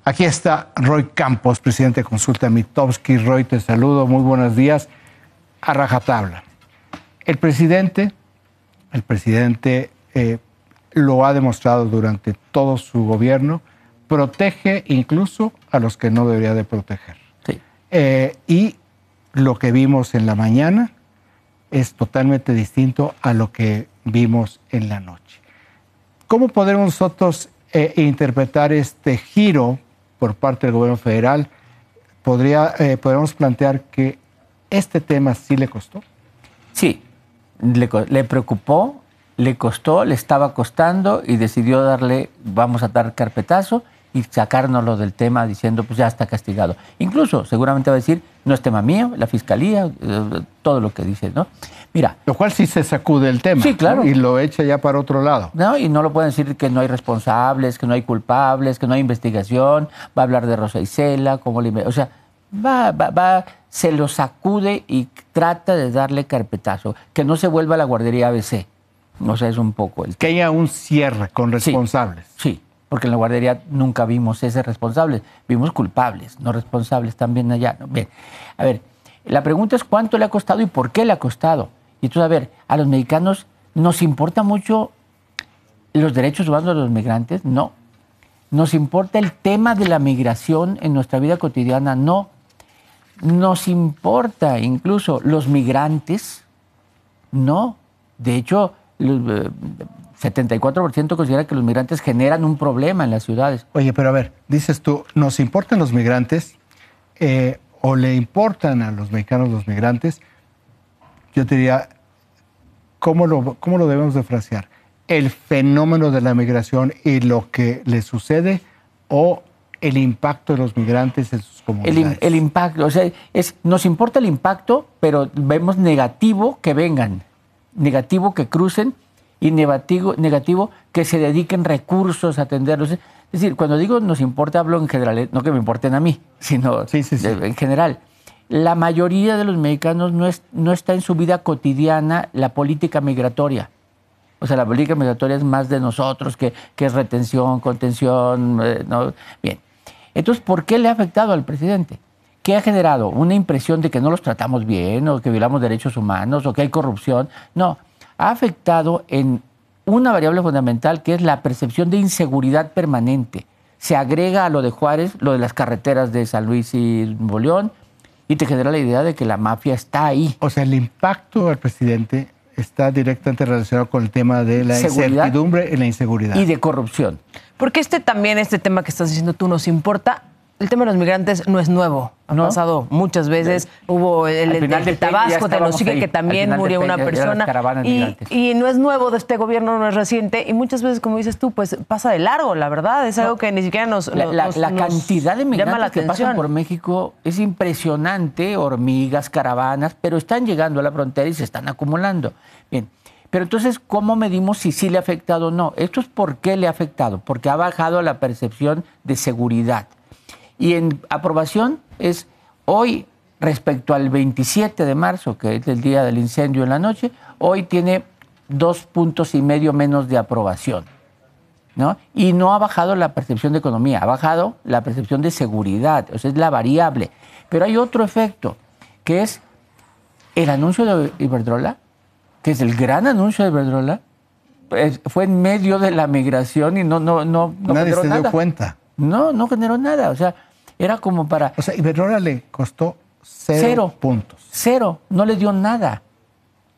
Aquí está Roy Campos, presidente de Consulta Mitofsky. Roy, te saludo, muy buenos días. A rajatabla. El presidente lo ha demostrado durante todo su gobierno, protege incluso a los que no debería de proteger. Sí. Y lo que vimos en la mañana es totalmente distinto a lo que vimos en la noche. ¿Cómo podemos nosotros interpretar este giro por parte del gobierno federal? ¿Podríamos plantear que este tema sí le costó? Sí, le preocupó, le costó, le estaba costando y decidió vamos a dar carpetazo y sacárnoslo del tema diciendo, pues ya está castigado. Incluso, seguramente va a decir, no es tema mío, la fiscalía, todo lo que dice, ¿no? Mira. Lo cual sí se sacude el tema. Sí, claro. ¿No? Y lo echa ya para otro lado. No, y no lo pueden decir que no hay responsables, que no hay culpables, que no hay investigación, va a hablar de Rosa Isela, o sea, se lo sacude y trata de darle carpetazo, que no se vuelva a la guardería ABC. O sea, es un poco el... Que haya un cierre con responsables. Sí, porque en la guardería nunca vimos ese responsable, vimos culpables, no responsables también allá. ¿No? Bien, a ver, la pregunta es cuánto le ha costado y por qué le ha costado. Y entonces, a ver, a los mexicanos nos importa mucho los derechos humanos de los migrantes, no. Nos importa el tema de la migración en nuestra vida cotidiana, no. Nos importa incluso los migrantes, no. De hecho, el 74% considera que los migrantes generan un problema en las ciudades. Oye, pero a ver, dices tú, ¿nos importan los migrantes o le importan a los mexicanos los migrantes? Yo te diría, ¿cómo lo debemos de frasear? ¿El fenómeno de la migración y lo que le sucede o el impacto de los migrantes en sus comunidades? El impacto, o sea, nos importa el impacto, pero vemos negativo que vengan, negativo que crucen y negativo que se dediquen recursos a atenderlos. Es decir, cuando digo nos importa, hablo en general, no que me importen a mí, sino sí. En general. La mayoría de los mexicanos no está en su vida cotidiana la política migratoria. O sea, la política migratoria es más de nosotros, que es retención, contención. ¿No? Bien. Entonces, ¿por qué le ha afectado al presidente? ¿Qué ha generado? ¿Una impresión de que no los tratamos bien o que violamos derechos humanos o que hay corrupción? No. Ha afectado en una variable fundamental que es la percepción de inseguridad permanente. Se agrega a lo de Juárez, lo de las carreteras de San Luis y Nuevo León, y te genera la idea de que la mafia está ahí. O sea, el impacto al presidente está directamente relacionado con el tema de la incertidumbre y la inseguridad. Y de corrupción. Porque este tema que estás diciendo tú nos importa. El tema de los migrantes no es nuevo. Ha pasado muchas veces. Hubo el Tabasco, de los sigue, que también murió una persona. Y no es nuevo de este gobierno, no es reciente. Y muchas veces, como dices tú, pues pasa de largo, la verdad. Es algo que ni siquiera La cantidad de migrantes que pasan por México es impresionante. Hormigas, caravanas, pero están llegando a la frontera y se están acumulando. Bien. Pero entonces, ¿cómo medimos si sí le ha afectado o no? Esto es por qué le ha afectado. Porque ha bajado la percepción de seguridad. Y en aprobación es hoy, respecto al 27 de marzo, que es el día del incendio en la noche, hoy tiene 2,5 puntos menos de aprobación, ¿no? Y no ha bajado la percepción de economía, ha bajado la percepción de seguridad, o sea, es la variable. Pero hay otro efecto, que es el anuncio de Iberdrola, que es el gran anuncio de Iberdrola, fue en medio de la migración y no nadie se dio cuenta. No generó nada, o sea, era como para... O sea, Iberdrola le costó cero puntos. Cero, no le dio nada.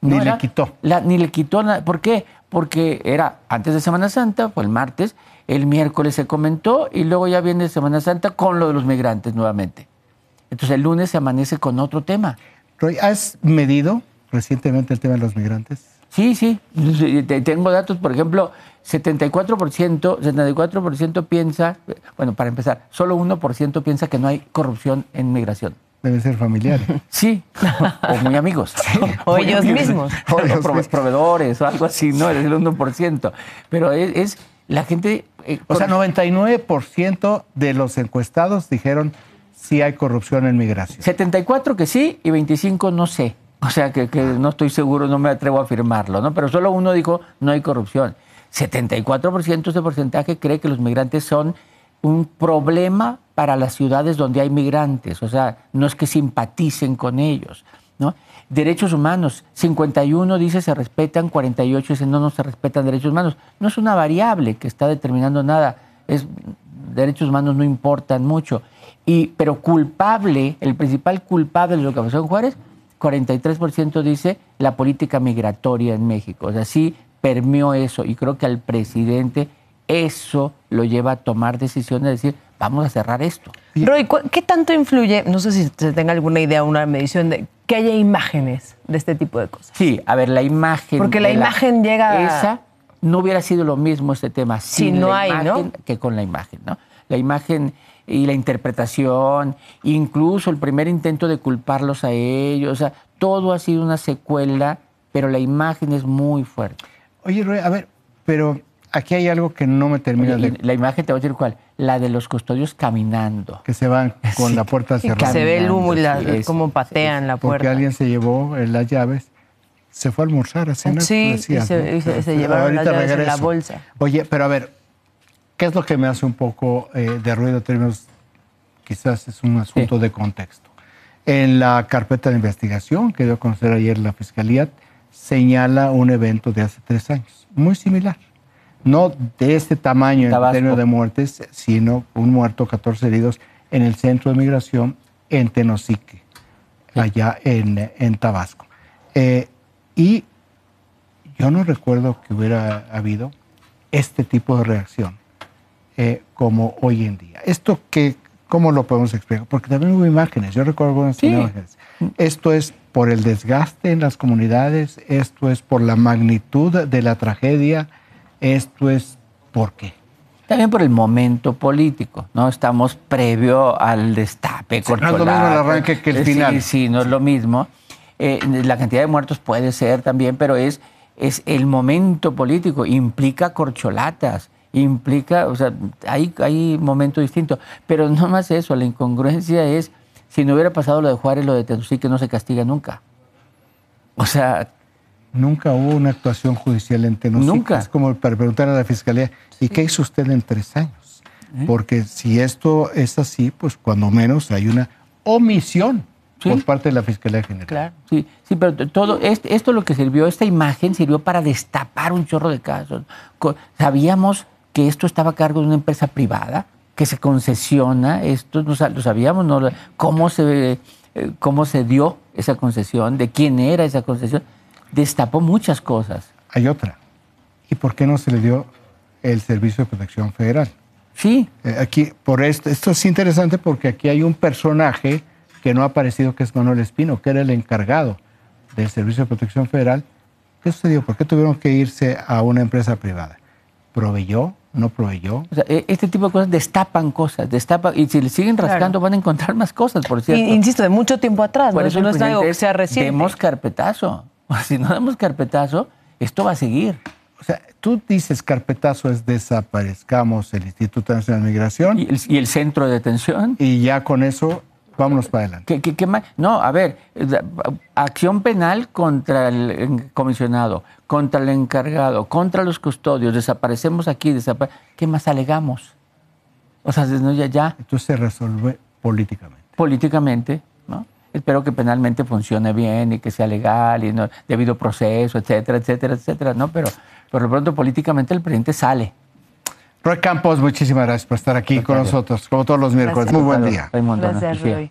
Ni le quitó. Ni le quitó nada. ¿Por qué? Porque era antes de Semana Santa, fue el martes, el miércoles se comentó y luego ya viene Semana Santa con lo de los migrantes nuevamente. Entonces el lunes se amanece con otro tema. Roy, ¿has medido recientemente el tema de los migrantes? Sí. Tengo datos, por ejemplo, 74% piensa, bueno, para empezar, solo 1% piensa que no hay corrupción en migración. Deben ser familiares. Sí, o muy amigos. O ellos mismos. O proveedores o algo así, ¿no? Es el 1%. Pero es la gente... o sea, 99% de los encuestados dijeron sí hay corrupción en migración. 74 que sí y 25 no sé. O sea, que no estoy seguro, no me atrevo a afirmarlo, ¿no? Pero solo uno dijo no hay corrupción. 74% de ese porcentaje cree que los migrantes son un problema para las ciudades donde hay migrantes. O sea, no es que simpaticen con ellos, ¿no? Derechos humanos, 51 dice se respetan, 48 dice no se respetan derechos humanos. No es una variable que está determinando nada. Derechos humanos no importan mucho. Pero culpable, el principal culpable de lo que pasó en Juárez, 43% dice la política migratoria en México. O sea, sí permeó eso, y creo que al presidente eso lo lleva a tomar decisiones de decir, vamos a cerrar esto. Roy, ¿qué tanto influye, no sé si se tenga alguna idea, una medición de que haya imágenes de este tipo de cosas? Sí, a ver, la imagen... Porque la imagen llega... Esa no hubiera sido lo mismo este tema sin no la hay, imagen, ¿no? que con la imagen, ¿no? La imagen y la interpretación, incluso el primer intento de culparlos a ellos, o sea, todo ha sido una secuela, pero la imagen es muy fuerte. Oye, Roy, a ver, pero aquí hay algo que no me termina de... La imagen, te voy a decir cuál, la de los custodios caminando. Que se van con la puerta cerrada. Que se ve el humo y cómo patean la puerta. Porque alguien se llevó las llaves, se fue a almorzar, a cenar. Sí, decías, y se llevaron las llaves en la bolsa. Oye, pero a ver, ¿qué es lo que me hace un poco de ruido en términos, quizás es un asunto de contexto? En la carpeta de investigación que dio a conocer ayer la Fiscalía, señala un evento de hace 3 años, muy similar. No de este tamaño en términos de muertes, sino un muerto, 14 heridos en el centro de migración en Tenosique, allá en Tabasco. Y yo no recuerdo que hubiera habido este tipo de reacción como hoy en día. ¿Esto cómo lo podemos explicar? Porque también hubo imágenes, yo recuerdo algunas imágenes. ¿Esto es por el desgaste en las comunidades? ¿Esto es por la magnitud de la tragedia? ¿Esto es por qué? También por el momento político, ¿no? Estamos previo al destape. Sí, no es lo mismo el arranque que el final. Sí, no es lo mismo. La cantidad de muertos puede ser también, pero es el momento político. Implica corcholatas, implica, o sea, hay momento distinto. Pero no más eso, la incongruencia es, si no hubiera pasado lo de Juárez, lo de Tenosique, no se castiga nunca. O sea... Nunca hubo una actuación judicial en Tenosique. Nunca. Es como para preguntar a la Fiscalía, ¿y qué hizo usted en 3 años? Porque si esto es así, pues cuando menos hay una omisión por parte de la Fiscalía General. Claro, sí, pero todo esto lo que sirvió, esta imagen sirvió para destapar un chorro de casos. Sabíamos que esto estaba a cargo de una empresa privada, que se concesiona, esto lo sabíamos, ¿no? Cómo se dio esa concesión, de quién era esa concesión. Destapó muchas cosas. Hay otra. ¿Y por qué no se le dio el Servicio de Protección Federal? Sí. Aquí, esto es interesante porque aquí hay un personaje que no ha aparecido, que es Manuel Espino, que era el encargado del Servicio de Protección Federal. ¿Qué sucedió? ¿Por qué tuvieron que irse a una empresa privada? ¿Proveyó? ¿No proveyó? O sea, este tipo de cosas destapan, y si le siguen rascando van a encontrar más cosas, por cierto. Insisto, de mucho tiempo atrás, por eso no es algo que sea reciente. Demos carpetazo. Si no damos carpetazo, esto va a seguir. O sea, tú dices carpetazo es desaparezcamos el Instituto Nacional de Migración. Y el centro de detención. Y ya con eso, vámonos para adelante. ¿Qué más? No, a ver, acción penal contra el comisionado, contra el encargado, contra los custodios, desaparecemos aquí, ¿qué más alegamos? O sea, ya. Entonces se resuelve políticamente. Políticamente, ¿no? Espero que penalmente funcione bien y que sea legal y no debido proceso, etcétera, etcétera, etcétera, ¿no? Pero por lo pronto políticamente el presidente sale. Roy Campos, muchísimas gracias por estar aquí con nosotros, como todos los miércoles. Muy buen día. Gracias, Roy.